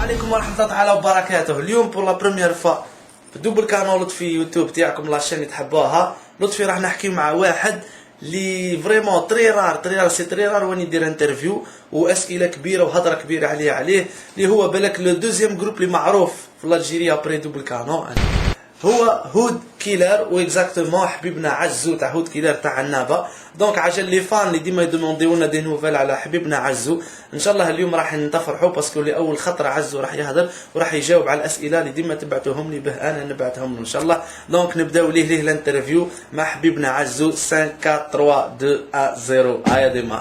عليكم ورحمة الله تعالى وبركاته. اليوم بور لا بروميير فوا في دوبل كانال لطفي يوتيوب تاعكم لاشين اللي تحبوها. لطفي راح نحكي مع واحد اللي فريمون تري رار سي تري رار وين يدير انترفيو واسئله كبيره وهضره كبيره عليه اللي هو بالك لو دوزيام جروب اللي معروف في الجيريا بري دوبل كانال هو هود كيلر واكزاكتومون حبيبنا عزو تاع هود كيلر تاع النابا. دونك عجل لي فان اللي ديما يدومونديو لنا دي نوفيل على حبيبنا عزو. ان شاء الله اليوم راح نتفرحوا باسكو لاول خطره عزو راح يهضر وراح يجاوب على الاسئله اللي ديما تبعتوهم لي به انا نبعتهم له ان شاء الله. دونك نبداو ليه الانترفيو مع حبيبنا عزو. 5 4 3 2 1 0 هيا ديما.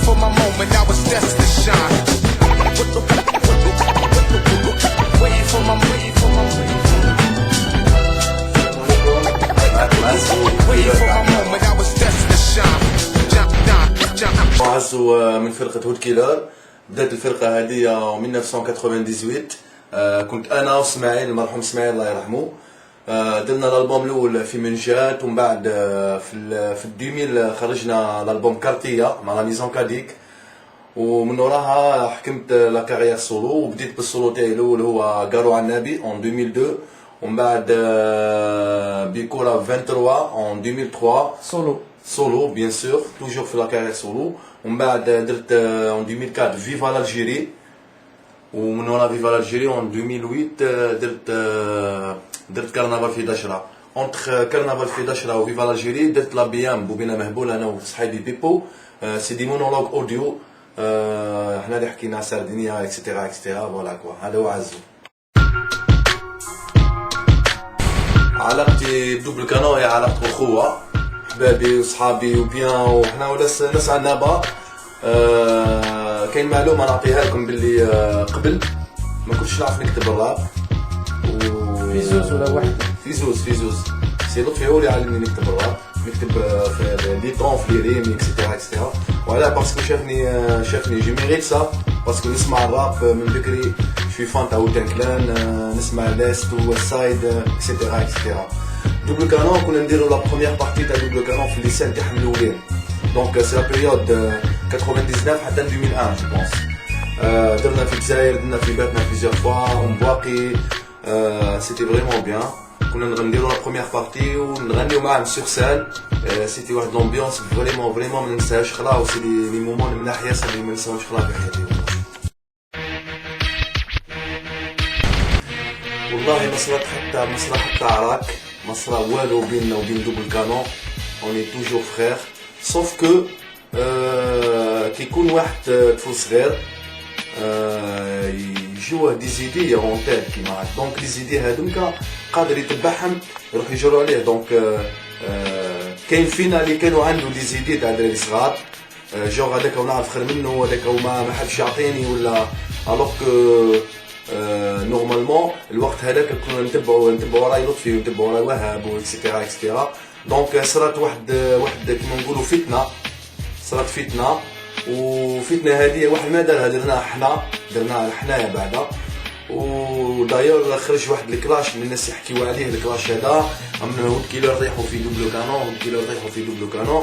For my moment, I was destined to shine. Waiting for my moment, I was destined to shine. عزو من فرقة هود كيلر. بدأت الفرقة هذه من 1998. كنت أنا واسماعيل المرحوم اسماعيل الله يرحمه. درنا الالبوم الاول في منجات ومن بعد في 2000 خرجنا الالبوم كارتيه مع لا ميزون كاديك ومن وراها حكمت لا كارير سولو وبديت بالسولو تاعي الاول هو قارو عنابي اون 2002 ومن بعد بيكولا 23 اون 2003 سولو بيان سور توجور في لا كارير سولو ومن بعد درت اون 2004 فيفا لالجيري ومن ورا فيفا لالجيري اون 2008 درت كارنافال في دشرة. اونتر كارنافال في دشرة وفيفا لالجيري درت لابيام بوبينا مهبول انا وصحابي بيبو. سي دي مونولوج اوديو حنا اللي حكينا على سردينيا اكسيتيرا اكسيتيرا فوالا كوا. هذا هو عزو. علاقتي بدوبل كانو هي علاقة اخوة حبابي وصحابي وبيان وحنا ناس عنابة. كاين معلومة نعطيها لكم باللي قبل ما كنتش نعرف نكتب الراب في زوز ولا واحد في زوز سي لطفي هو اللي علمني نكتب الراب نكتب في لي طون في لي ريم اكسيتيرا وعلاه باسكو شافني جي ميريت سا باسكو نسمع الراب من بكري شوي فان تاع وتان كلان نسمع لاست والسايد اكسيتيرا. دوبل كانون كنا نديرو لا بروميير بارتي تاع دوبل كانون في الليسان تاعهم الاولين دونك سي لا بيريود 99 حتى 2001 جو بونس. درنا في الجزائر درنا في باتنا بليزيور فوا ومباقي سيتي فريمون بيان. كنا نديرو لا بروميير بارتي ونغنيو معاهم سور سال. سيتي واحد لومبيونس فريمون ما ننساهاش خلا وسي لي مومون من ناحيه اللي ما ننساوش خلا في حياتي. والله ما صرا حتى عراك ما صرا والو بيننا وبين دوبل كانون. اوني توجور فخير سوف كو كي يكون واحد طفل صغير يجوه دي زيدي اون تيت كيما دونك لي زيدي هادوك قادر يتبعهم يروح يجروا عليه. دونك كاين فينا اللي كانوا عنده لي زيدي تاع دراري صغار جوغ هذاك ونعرف خير منه هذاك وما حبش يعطيني ولا الوغ كو نورمالمون الوقت هذاك كنا نتبعوا راي لطفي ونتبعوا راي وهاب واكسيتيرا. دونك صرات واحد كيما نقولوا صرات فتنه وفتنه هذه واحد ما دارها درناها حنايا بعدا. ودايور خرج واحد الكلاش اللي الناس يحكيوا عليه الكلاش هذا من هود كيلر طيحوا في دوبل كانون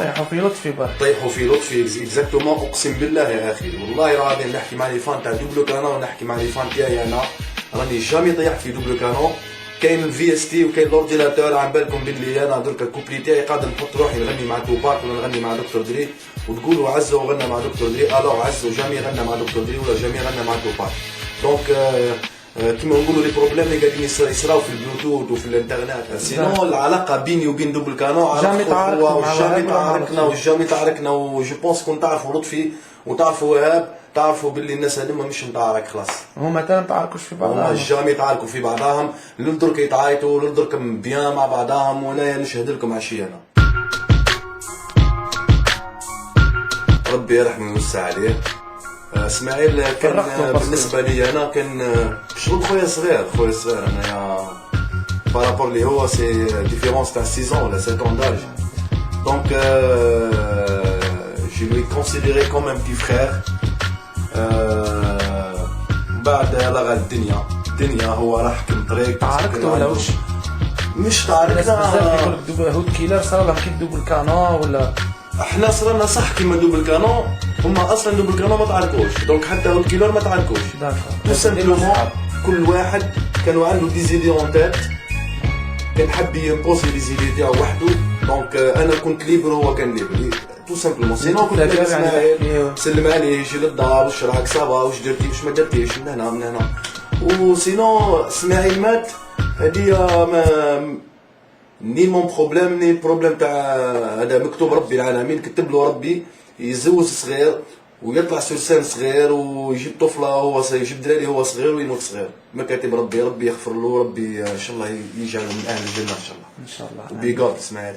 طيحوا في لطفي اكزاكتومون. اقسم بالله يا اخي والله العظيم نحكي مع لي فان تاع دوبل كانون ونحكي مع لي فان تاعي انا راني جامي طيحت في دوبل كانون. كاين الفي اس تي وكاين الاورديناتور عم بالكم باللي انا درك الكوبلي تاعي قادر نحط روحي نغني مع توباك ولا نغني مع دكتور دري وتقولوا عزو غنى مع دكتور دري الو عزو جامي غنى مع دكتور دري ولا جامي غنى مع توباك. دونك كيما نقولوا لي بروبليم اللي قاعدين يصراو في البلوتوث وفي الانترنت. سينو العلاقه بيني وبين دوبل كانون جامي تعاركنا وجو بونس كون تعرفوا لطفي وتعرفوا وهاب تعرفوا باللي الناس هذوما مش متعارك خلاص. هما تا متعاركوش في بعضهم. هما جامي يتعاركوا في بعضهم للدرك يتعايطوا للدرك بيان مع بعضهم وانا نشهد لكم عشيه انا. ربي يرحمه ويوسع عليه. اسماعيل كان بالنسبه لي انا كان شغل خويا صغير انايا بارابور لي هو سي ديفيرونس تاع 6 ولا 7 ans d'âge. دونك je lui considérais comme un petit frère. بعد لغى الدنيا هو راح كم طريق تعاركتوا ولا وش؟ مش الناس بزاف تعرفنا. يقول لك دوبل هود كيلر صار لهم كي دوبل كانون ولا احنا صرنا صح كيما دوبل كانون، هما اصلا دوبل كانون ما تعرفوش، دونك حتى هود كيلر ما تعرفوش. تو سامبلومون كل واحد كانوا عنده دي زيدي اون تيت، كان حب يمبوسي لي زيدي تاعو وحده، دونك انا كنت ليبر وهو كان ليبر، تو سامبلومون. سينو كنت لاباس معاه، سلم عليه، يجي للدار، واش راك صافا، واش درتي، واش ما درتيش، من هنا من هنا. وسينو اسماعيل مات، هادي ما ني مون بروبليم ني بروبليم تاع هذا، مكتوب ربي العالمين، كتب له ربي يزوج صغير ويطلع سلسان صغير ويجيب طفله هو يجيب دراري هو صغير ويموت صغير، ما كاتب ربي، ربي يغفر له، ربي ان شاء الله يجعله من اهل الجنه ان شاء الله. ان شاء الله. بي جاد اسماعيل.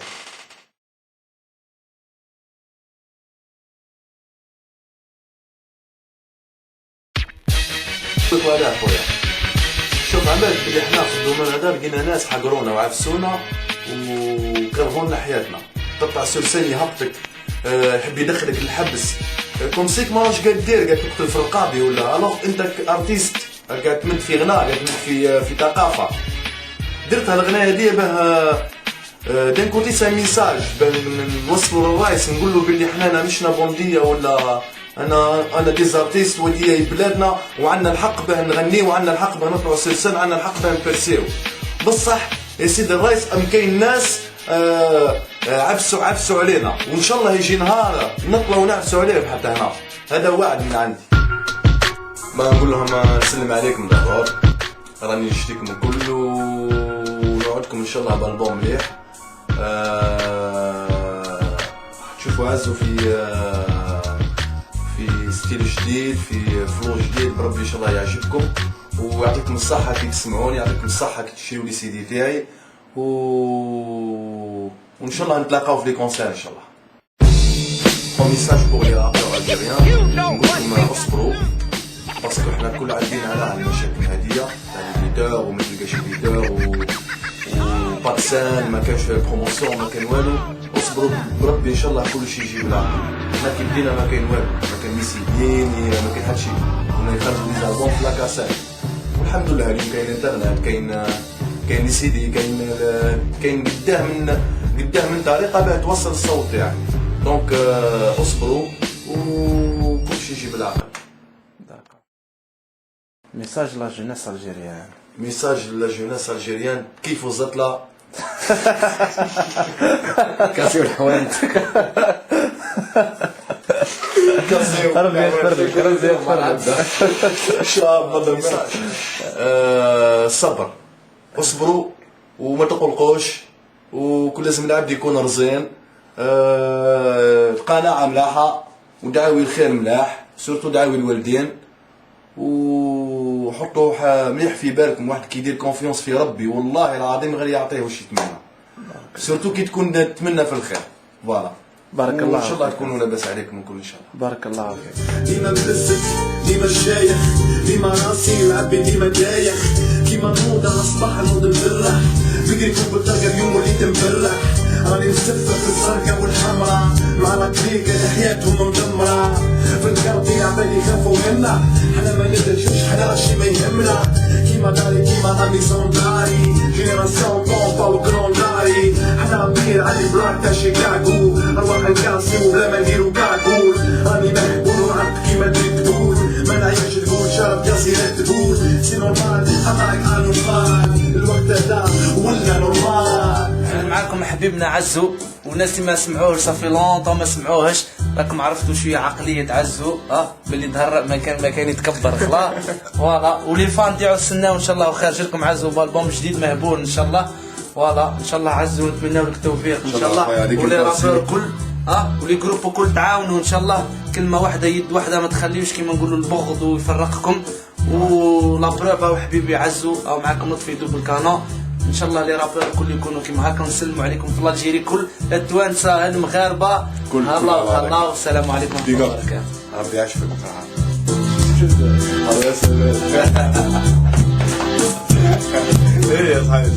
ولا خويا شوف عملت بلي حنا في الدومين هذا لقينا ناس حقرونا وعفسونا وكرهونا حياتنا، تطلع سلسان يهبطك، يحب يدخلك للحبس، كونسيك ما راش قاعد دير، قاعد تقتل في الرقابي ولا الوغ انت ارتيست قاعد تمد في غناء، قاعد تمد في ثقافه. درت هالغنايه هذه باه دان كوتي سان ميساج باه نوصلوا للرايس، نقول له بلي حنا مشنا بونديه ولا انا ديزارتيست ودي بلادنا وعندنا الحق باه نغني وعندنا الحق باه نطلعوا سلسل، عندنا الحق باه نبرسيو. بصح يا سيدي الرئيس ام كاين ناس عفسوا علينا، وان شاء الله يجي نهار نطلعوا نعفسوا عليهم حتى هنا، هذا وعد من عندي. ما نقول لهم نسلم عليكم دابور، راني نشتيكم الكل ونوعدكم ان شاء الله بالبوم مليح. تشوفوا عزوا في ستيل جديد، في فلو جديد، بربي ان شاء الله يعجبكم ويعطيكم الصحة كي تسمعوني، يعطيكم الصحة كي تشريوا لي سي دي تاعي وان شاء الله نتلاقاو في لي كونسير ان شاء الله. بون ميساج بور لي رابور الجيريان، نقولكم اصبروا باسكو حنا الكل عارفين على المشاكل هادية تاع ليديتور وما تلقاش ليديتور وباكسان، ما كانش بروموسيون، ما كان والو. اصبروا بربي ان شاء الله كلشي يجي بالعقل. حنا كي بدينا ما كاين والو، ما كان ميسيدين، ما كاين حتى شي، كنا نخرجوا لي زالبوم في لاكاسات والحمد لله اليوم كاين انترنت، كاين لي سي دي، كاين قداه من طريقه باه توصل الصوت تاعك. دونك اصبروا وكلشي يجي بالعقل. ميساج لا جونيس الجيريان، ميساج لا جونيس الجيريان، كيفوا زطله كاسيو الحوانت ربي يغفرلك، ربي يغفرلك. شاب هذا الميساج. الصبر، اصبروا وما تقلقوش، وكل لازم العبد يكون رزين، القناعة ملاحة ودعاوي الخير ملاح، سورتو دعاوي الوالدين، وحطوا مليح في بالكم واحد كيدير كونفيونس في ربي والله العظيم غير يعطيه واش يتمنى، سورتو كي تكون تتمنى في الخير. فوالا بارك الله ان شاء الله تكونوا لاباس عليكم الكل ان شاء الله. بارك الله فيك. ديما ملفت ديما شايخ ديما راسي العبي ديما دايخ كيما نوض اصبح نوض مفرح بقري كوب الطاقة اليوم وليت مفرح راني مستفر في الزرقاء والحمراء مع الطريق اللي حياتهم مدمرة في القرضي عبالي خافوا منا حنا ما ندرجوش حنا شي ما يهمنا كيما داري كيما راني صون داري جينيراسيون بومبا وكرون داري حنا غير علي بلاك تا شي كاكو نروح نكاسي ولا ما نديرو كاكول راني محبول ونعرف كيما تريد تقول ما نعيش تقول شرب ياسي لا تقول سي نورمال حطاك على نورمال الوقت هذا ولا نورمال. معكم حبيبنا عزو، والناس اللي ما سمعوهش صافي لونطون ما سمعوهش، راكم عرفتوا شويه عقليه عزو، باللي ظهر ما كان يتكبر خلاص. فوالا ولي فان تاعو استناو ان شاء الله وخارج لكم عزو بالبوم جديد مهبول ان شاء الله. فوالا ان شاء الله عزو، نتمنى لك التوفيق ان شاء الله، ولي رابور الكل ولي جروب الكل تعاونوا ان شاء الله، كلمه واحده يد واحده، ما تخليوش كيما نقولوا البغض ويفرقكم. ولا بروف وحبيبي عزو او معكم لطفي دوبل كانون ان شاء الله. لي رابور الكل يكونوا كيما هكا. نسلموا عليكم في الجيري كل التوانسه المغاربه، الله وخلاص، والسلام عليكم ورحمه الله وبركاته. ربي يعشفك الله يسلمك. ايه يا صاحبي.